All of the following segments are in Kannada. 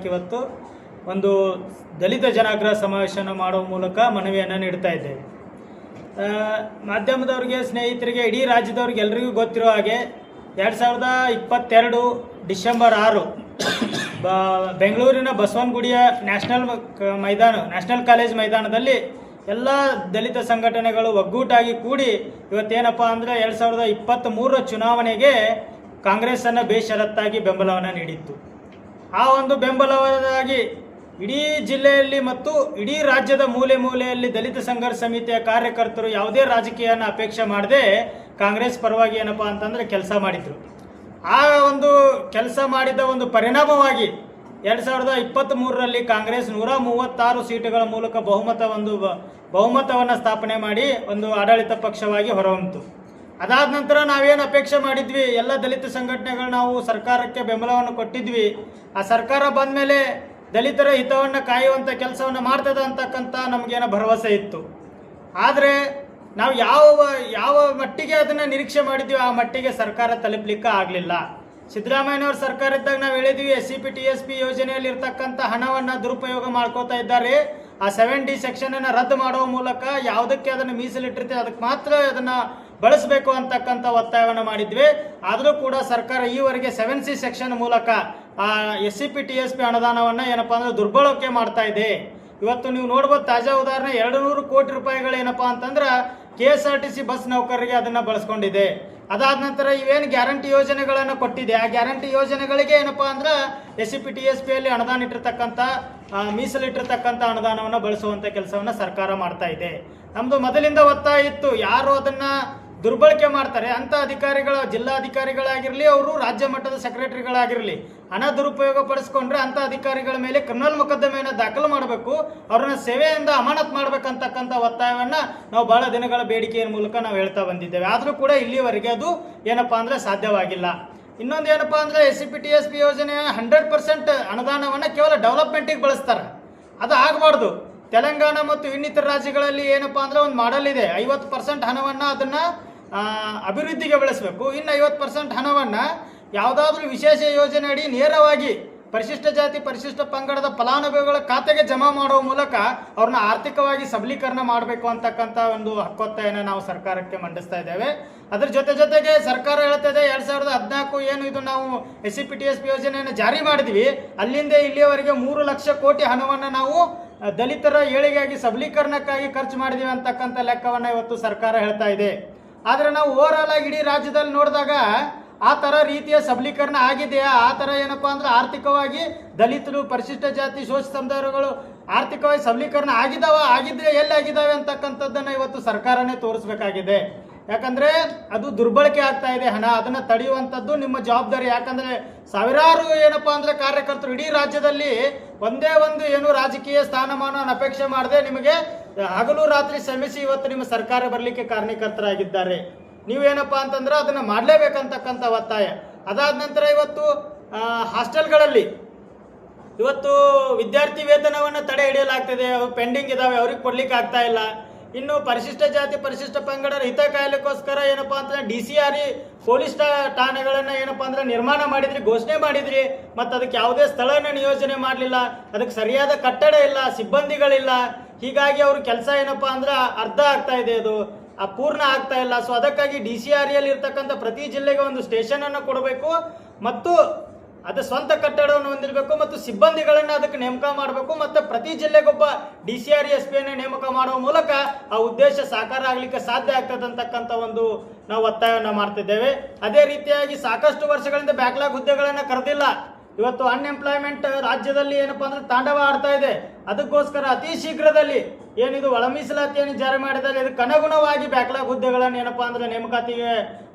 ಸರ್ಕಾರಕ್ಕೆ ಇವತ್ತು ಒಂದು ದಲಿತ ಜನಾಗ್ರಹ ಸಮಾವೇಶನ ಮಾಡುವ ಮೂಲಕ ಮನವಿಯನ್ನು ನೀಡ್ತಾ ಇದ್ದೇವೆ. ಮಾಧ್ಯಮದವ್ರಿಗೆ, ಸ್ನೇಹಿತರಿಗೆ, ಇಡೀ ರಾಜ್ಯದವ್ರಿಗೆ ಎಲ್ರಿಗೂ ಗೊತ್ತಿರೋ ಹಾಗೆ 2022 ಡಿಸೆಂಬರ್ 6 ಬೆಂಗಳೂರಿನ ಬಸವನಗುಡಿಯ ನ್ಯಾಷನಲ್ ಕಾಲೇಜ್ ಮೈದಾನದಲ್ಲಿ ಎಲ್ಲ ದಲಿತ ಸಂಘಟನೆಗಳು ಒಗ್ಗೂಟಾಗಿ ಕೂಡಿ ಇವತ್ತೇನಪ್ಪ ಅಂದರೆ 2023 ಚುನಾವಣೆಗೆ ಕಾಂಗ್ರೆಸ್ಸನ್ನು ಬೇಷರತ್ತಾಗಿ ಬೆಂಬಲವನ್ನು ನೀಡಿತ್ತು. ಆ ಒಂದು ಬೆಂಬಲವಾಗಿ ಇಡೀ ಜಿಲ್ಲೆಯಲ್ಲಿ ಮತ್ತು ಇಡೀ ರಾಜ್ಯದ ಮೂಲೆ ಮೂಲೆಯಲ್ಲಿ ದಲಿತ ಸಂಘರ್ಷ ಸಮಿತಿಯ ಕಾರ್ಯಕರ್ತರು ಯಾವುದೇ ರಾಜಕೀಯನ ಅಪೇಕ್ಷೆ ಮಾಡದೆ ಕಾಂಗ್ರೆಸ್ ಪರವಾಗಿ ಏನಪ್ಪ ಅಂತಂದರೆ ಕೆಲಸ ಮಾಡಿದರು. ಆ ಒಂದು ಕೆಲಸ ಮಾಡಿದ ಒಂದು ಪರಿಣಾಮವಾಗಿ 2023ರಲ್ಲಿ ಕಾಂಗ್ರೆಸ್ 136 ಸೀಟುಗಳ ಮೂಲಕ ಬಹುಮತವನ್ನು ಸ್ಥಾಪನೆ ಮಾಡಿ ಒಂದು ಆಡಳಿತ ಪಕ್ಷವಾಗಿ ಹೊರಹೊಮ್ಮಿತು. ಅದಾದ ನಂತರ ನಾವೇನು ಅಪೇಕ್ಷೆ ಮಾಡಿದ್ವಿ, ಎಲ್ಲ ದಲಿತ ಸಂಘಟನೆಗಳು ನಾವು ಸರ್ಕಾರಕ್ಕೆ ಬೆಂಬಲವನ್ನು ಕೊಟ್ಟಿದ್ವಿ. ಆ ಸರ್ಕಾರ ಬಂದ ಮೇಲೆ ದಲಿತರ ಹಿತವನ್ನು ಕಾಯುವಂಥ ಕೆಲಸವನ್ನು ಮಾಡ್ತದೆ ಅಂತಕ್ಕಂಥ ನಮಗೇನೋ ಭರವಸೆ ಇತ್ತು. ಆದರೆ ನಾವು ಯಾವ ಮಟ್ಟಿಗೆ ಅದನ್ನು ನಿರೀಕ್ಷೆ ಮಾಡಿದ್ವಿ ಆ ಮಟ್ಟಿಗೆ ಸರ್ಕಾರ ತಲುಪಲಿಕ್ಕೆ ಆಗಲಿಲ್ಲ. ಸಿದ್ದರಾಮಯ್ಯನವ್ರ ಸರ್ಕಾರ ಇದ್ದಾಗ ನಾವು ಹೇಳಿದ್ವಿ SCP TSP ಯೋಜನೆಯಲ್ಲಿ ಇರ್ತಕ್ಕಂಥ ಹಣವನ್ನು ದುರುಪಯೋಗ ಮಾಡ್ಕೋತಾ ಇದ್ದಾರೆ. ಆ 7D ಸೆಕ್ಷನನ್ನು ರದ್ದು ಮಾಡುವ ಮೂಲಕ ಯಾವುದಕ್ಕೆ ಅದನ್ನು ಮೀಸಲಿಟ್ಟಿರ್ತೀವಿ ಅದಕ್ಕೆ ಮಾತ್ರ ಅದನ್ನು ಬಳಸಬೇಕು ಅಂತಕ್ಕಂಥ ಒತ್ತಾಯವನ್ನು ಮಾಡಿದ್ವಿ. ಆದರೂ ಕೂಡ ಸರ್ಕಾರ ಈವರೆಗೆ 7C ಸೆಕ್ಷನ್ ಮೂಲಕ SCP TSP ಅನುದಾನವನ್ನು ಏನಪ್ಪ ಅಂದರೆ ದುರ್ಬಳಕೆ ಮಾಡ್ತಾ ಇದೆ. ಇವತ್ತು ನೀವು ನೋಡ್ಬೋದು, ತಾಜಾ ಉದಾಹರಣೆ 200 ಕೋಟಿ ರೂಪಾಯಿಗಳು ಏನಪ್ಪ ಅಂತಂದ್ರೆ KSRTC ಬಸ್ ನೌಕರರಿಗೆ ಅದನ್ನು ಬಳಸ್ಕೊಂಡಿದೆ. ಅದಾದ ನಂತರ ಇವೇನು ಗ್ಯಾರಂಟಿ ಯೋಜನೆಗಳನ್ನು ಕೊಟ್ಟಿದೆ, ಆ ಗ್ಯಾರಂಟಿ ಯೋಜನೆಗಳಿಗೆ ಏನಪ್ಪ ಅಂದ್ರೆ SCP TSPಯಲ್ಲಿ ಅನುದಾನ ಇಟ್ಟಿರ್ತಕ್ಕಂಥ ಮೀಸಲಿಟ್ಟಿರ್ತಕ್ಕಂಥ ಅನುದಾನವನ್ನು ಬಳಸುವಂಥ ಕೆಲಸವನ್ನು ಸರ್ಕಾರ ಮಾಡ್ತಾ ಇದೆ. ನಮ್ಮದು ಮೊದಲಿಂದ ಒತ್ತಾಯ ಇತ್ತು, ಯಾರು ಅದನ್ನು ದುರ್ಬಳಕೆ ಮಾಡ್ತಾರೆ ಅಂಥ ಅಧಿಕಾರಿಗಳ, ಜಿಲ್ಲಾಧಿಕಾರಿಗಳಾಗಿರಲಿ, ಅವರು ರಾಜ್ಯ ಮಟ್ಟದ ಸೆಕ್ರೆಟರಿಗಳಾಗಿರಲಿ, ಹಣ ದುರುಪಯೋಗ ಪಡಿಸ್ಕೊಂಡ್ರೆ ಅಂಥ ಅಧಿಕಾರಿಗಳ ಮೇಲೆ ಕ್ರಿಮಿನಲ್ ಮೊಕದ್ದಮೆಯನ್ನು ದಾಖಲು ಮಾಡಬೇಕು, ಅವ್ರನ್ನ ಸೇವೆಯಿಂದ ಅಮಾನತ್ ಮಾಡಬೇಕಂತಕ್ಕಂಥ ಒತ್ತಾಯವನ್ನು ನಾವು ಭಾಳ ದಿನಗಳ ಬೇಡಿಕೆಯ ಮೂಲಕ ನಾವು ಹೇಳ್ತಾ ಬಂದಿದ್ದೇವೆ. ಆದರೂ ಕೂಡ ಇಲ್ಲಿವರೆಗೆ ಅದು ಏನಪ್ಪ ಅಂದರೆ ಸಾಧ್ಯವಾಗಿಲ್ಲ. ಇನ್ನೊಂದು ಏನಪ್ಪ ಅಂದರೆ SCP TSP ಯೋಜನೆಯ 100% ಅನುದಾನವನ್ನು ಕೇವಲ ಡೆವಲಪ್ಮೆಂಟಿಗೆ ಬಳಸ್ತಾರೆ. ಅದು ಆಗಬಾರ್ದು. ತೆಲಂಗಾಣ ಮತ್ತು ಇನ್ನಿತರ ರಾಜ್ಯಗಳಲ್ಲಿ ಏನಪ್ಪ ಅಂದರೆ ಒಂದು ಮಾಡಲ್ ಇದೆ, 50% ಹಣವನ್ನು ಅದನ್ನು ಅಭಿವೃದ್ಧಿಗೆ ಬಳಸಬೇಕು, ಇನ್ನು 50% ಹಣವನ್ನು ಯಾವುದಾದ್ರೂ ವಿಶೇಷ ಯೋಜನೆ ಅಡಿ ನೇರವಾಗಿ ಪರಿಶಿಷ್ಟ ಜಾತಿ ಪರಿಶಿಷ್ಟ ಪಂಗಡದ ಫಲಾನುಭವಿಗಳ ಖಾತೆಗೆ ಜಮಾ ಮಾಡುವ ಮೂಲಕ ಅವ್ರನ್ನ ಆರ್ಥಿಕವಾಗಿ ಸಬಲೀಕರಣ ಮಾಡಬೇಕು ಅಂತಕ್ಕಂಥ ಒಂದು ಹಕ್ಕೊತ್ತಾಯನ ನಾವು ಸರ್ಕಾರಕ್ಕೆ ಮಂಡಿಸ್ತಾ ಇದ್ದೇವೆ. ಅದರ ಜೊತೆಗೆ ಸರ್ಕಾರ ಹೇಳ್ತಾ ಇದೆ 2014 ಏನು ಇದು ನಾವು SCP TSP ಯೋಜನೆಯನ್ನು ಜಾರಿ ಮಾಡಿದ್ವಿ, ಅಲ್ಲಿಂದ ಇಲ್ಲಿಯವರೆಗೆ 3 ಲಕ್ಷ ಕೋಟಿ ಹಣವನ್ನು ನಾವು ದಲಿತರ ಏಳಿಗೆಯಾಗಿ ಸಬಲೀಕರಣಕ್ಕಾಗಿ ಖರ್ಚು ಮಾಡಿದ್ದೀವಿ ಅಂತಕ್ಕಂಥ ಲೆಕ್ಕವನ್ನು ಇವತ್ತು ಸರ್ಕಾರ ಹೇಳ್ತಾ ಇದೆ. ಆದರೆ ನಾವು ಓವರಾಲ್ ಆಗಿ ಇಡೀ ರಾಜ್ಯದಲ್ಲಿ ನೋಡಿದಾಗ ಆ ಥರ ರೀತಿಯ ಸಬಲೀಕರಣ ಆಗಿದೆಯಾ? ಆ ಥರ ಏನಪ್ಪ ಅಂದರೆ ಆರ್ಥಿಕವಾಗಿ ದಲಿತರು, ಪರಿಶಿಷ್ಟ ಜಾತಿ, ಶೋಷಿತ ಸಮುದಾಯಗಳು ಆರ್ಥಿಕವಾಗಿ ಸಬಲೀಕರಣ ಆಗಿದ್ರೆ ಎಲ್ಲಿ ಆಗಿದ್ದಾವೆ ಅಂತಕ್ಕಂಥದ್ದನ್ನು ಇವತ್ತು ಸರ್ಕಾರನೇ ತೋರಿಸ್ಬೇಕಾಗಿದೆ. ಯಾಕಂದರೆ ಅದು ದುರ್ಬಳಕೆ ಆಗ್ತಾ ಇದೆ ಹಣ, ಅದನ್ನು ತಡೆಯುವಂಥದ್ದು ನಿಮ್ಮ ಜವಾಬ್ದಾರಿ. ಯಾಕಂದರೆ ಸಾವಿರಾರು ಏನಪ್ಪ ಅಂದರೆ ಕಾರ್ಯಕರ್ತರು ಇಡೀ ರಾಜ್ಯದಲ್ಲಿ ಒಂದೇ ಒಂದು ಏನು ರಾಜಕೀಯ ಸ್ಥಾನಮಾನವನ್ನು ಅಪೇಕ್ಷೆ ಮಾಡದೆ ನಿಮಗೆ ಹಗಲು ರಾತ್ರಿ ಶ್ರಮಿಸಿ ಇವತ್ತು ನಿಮ್ಮ ಸರ್ಕಾರ ಬರಲಿಕ್ಕೆ ಕಾರಣಕರ್ತರಾಗಿದ್ದಾರೆ. ನೀವೇನಪ್ಪ ಅಂತಂದ್ರೆ ಅದನ್ನು ಮಾಡಲೇಬೇಕಂತಕ್ಕಂಥ ಒತ್ತಾಯ. ಅದಾದ ನಂತರ ಇವತ್ತು ಹಾಸ್ಟೆಲ್ಗಳಲ್ಲಿ ಇವತ್ತು ವಿದ್ಯಾರ್ಥಿ ವೇತನವನ್ನು ತಡೆ ಹಿಡಿಯಲಾಗ್ತದೆ, ಅವು ಪೆಂಡಿಂಗ್ ಇದ್ದಾವೆ, ಅವ್ರಿಗೆ ಕೊಡ್ಲಿಕ್ಕೆ ಆಗ್ತಾ ಇಲ್ಲ. ಇನ್ನು ಪರಿಶಿಷ್ಟ ಜಾತಿ ಪರಿಶಿಷ್ಟ ಪಂಗಡರ ಹಿತ ಕಾಯಲಿಕ್ಕೋಸ್ಕರ ಏನಪ್ಪ ಅಂತಂದ್ರೆ DCRE ಪೊಲೀಸ್ ಠಾಣೆಗಳನ್ನು ಏನಪ್ಪ ಅಂದ್ರೆ ನಿರ್ಮಾಣ ಮಾಡಿದ್ರಿ, ಘೋಷಣೆ ಮಾಡಿದ್ರಿ, ಮತ್ತು ಅದಕ್ಕೆ ಯಾವುದೇ ಸ್ಥಳನ ನಿಯೋಜನೆ ಮಾಡಲಿಲ್ಲ, ಅದಕ್ಕೆ ಸರಿಯಾದ ಕಟ್ಟಡ ಇಲ್ಲ, ಸಿಬ್ಬಂದಿಗಳಿಲ್ಲ. ಹೀಗಾಗಿ ಅವ್ರ ಕೆಲಸ ಏನಪ್ಪ ಅಂದ್ರೆ ಅರ್ಧ ಆಗ್ತಾ ಇದೆ, ಅದು ಪೂರ್ಣ ಆಗ್ತಾ ಇಲ್ಲ. ಸೊ ಅದಕ್ಕಾಗಿ DCREಯಲ್ಲಿ ಇರ್ತಕ್ಕಂಥ ಪ್ರತಿ ಜಿಲ್ಲೆಗೆ ಒಂದು ಸ್ಟೇಷನನ್ನು ಕೊಡಬೇಕು ಮತ್ತು ಅದು ಸ್ವಂತ ಕಟ್ಟಡವನ್ನು ಹೊಂದಿರಬೇಕು ಮತ್ತು ಸಿಬ್ಬಂದಿಗಳನ್ನು ಅದಕ್ಕೆ ನೇಮಕ ಮಾಡಬೇಕು ಮತ್ತು ಪ್ರತಿ ಜಿಲ್ಲೆಗೊಬ್ಬ DCRE SP ನೇಮಕ ಮಾಡುವ ಮೂಲಕ ಆ ಉದ್ದೇಶ ಸಾಕಾರ ಆಗಲಿಕ್ಕೆ ಸಾಧ್ಯ ಆಗ್ತದೆ ಅಂತಕ್ಕಂಥ ಒಂದು ನಾವು ಒತ್ತಾಯವನ್ನು ಮಾಡ್ತಿದ್ದೇವೆ. ಅದೇ ರೀತಿಯಾಗಿ ಸಾಕಷ್ಟು ವರ್ಷಗಳಿಂದ ಬ್ಯಾಕ್ಲಾಗ್ ಹುದ್ದೆಗಳನ್ನು ಕರೆದಿಲ್ಲ. ಇವತ್ತು ಅನ್ಎಂಪ್ಲಾಯ್ಮೆಂಟ್ ರಾಜ್ಯದಲ್ಲಿ ಏನಪ್ಪ ಅಂದ್ರೆ ತಾಂಡವ ಆಡ್ತಾ ಇದೆ. ಅದಕ್ಕೋಸ್ಕರ ಅತಿ ಶೀಘ್ರದಲ್ಲಿ ಏನಿದು ಒಳ ಮೀಸಲಾತಿಯನ್ನು ಜಾರಿ ಮಾಡಿದಾಗ ಇದಕ್ಕೆ ಅನುಗುಣವಾಗಿ ಬ್ಯಾಕ್ಲಾಗ್ ಹುದ್ದೆಗಳನ್ನು ಏನಪ್ಪ ಅಂದ್ರೆ ನೇಮಕಾತಿಗೆ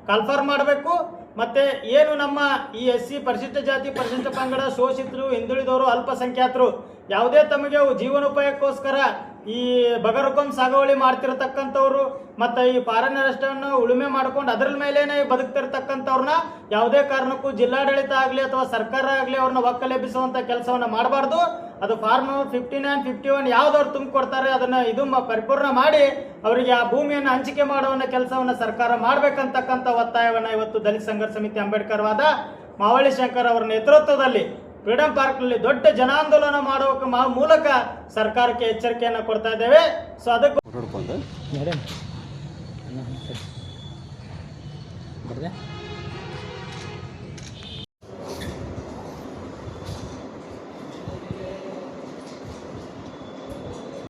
ಕಾಲ್ಫಾರ್ ಮಾಡಬೇಕು. ಮತ್ತು ಏನು ನಮ್ಮ ಈ SC ಪರಿಶಿಷ್ಟ ಜಾತಿ ಪರಿಶಿಷ್ಟ ಪಂಗಡ, ಶೋಷಿತರು, ಹಿಂದುಳಿದವರು, ಅಲ್ಪಸಂಖ್ಯಾತರು ಯಾವುದೇ ತಮಗೆ ಜೀವನೋಪಾಯಕ್ಕೋಸ್ಕರ ಈ ಬಗರಕೊಂ ಸಾಗುವಳಿ ಮಾಡ್ತಿರತಕ್ಕಂಥವ್ರು ಮತ್ತು ಈ ಫಾರಿನರಷ್ಟನ್ನು ಉಳುಮೆ ಮಾಡ್ಕೊಂಡು ಅದರ ಮೇಲೇನೆ ಬದುಕ್ತಿರ್ತಕ್ಕಂಥವ್ರನ್ನ ಯಾವುದೇ ಕಾರಣಕ್ಕೂ ಜಿಲ್ಲಾಡಳಿತ ಆಗಲಿ ಅಥವಾ ಸರ್ಕಾರ ಆಗಲಿ ಅವ್ರನ್ನ ಒಕ್ಕಲೆಬ್ಬಿಸುವಂಥ ಕೆಲಸವನ್ನು ಮಾಡಬಾರ್ದು. ಅದು ಫಾರ್ಮ್ 59, 51 ಯಾವುದವ್ರು ತುಂಬಿಕೊಡ್ತಾರೆ ಅದನ್ನು ಇದು ಪರಿಪೂರ್ಣ ಮಾಡಿ ಅವರಿಗೆ ಆ ಭೂಮಿಯನ್ನು ಹಂಚಿಕೆ ಮಾಡುವ ಕೆಲಸವನ್ನು ಸರ್ಕಾರ ಮಾಡಬೇಕಂತಕ್ಕಂಥ ಒತ್ತಾಯವನ್ನು ಇವತ್ತು ದಲಿತ ಸಂಘರ್ಷ ಸಮಿತಿ ಅಂಬೇಡ್ಕರ್ ವಾದ ಮಾವಳ್ಳಿ ಶಂಕರ್ ಅವರ ನೇತೃತ್ವದಲ್ಲಿ ಫ್ರೀಡಂ ಪಾರ್ಕ್ನಲ್ಲಿ ದೊಡ್ಡ ಜನಾಂದೋಲನ ಮಾಡುವ ಮೂಲಕ ಸರ್ಕಾರಕ್ಕೆ ಎಚ್ಚರಿಕೆಯನ್ನು ಕೊಡ್ತಾ ಇದ್ದೇವೆ. ಸೊ ಅದಕ್ಕೆ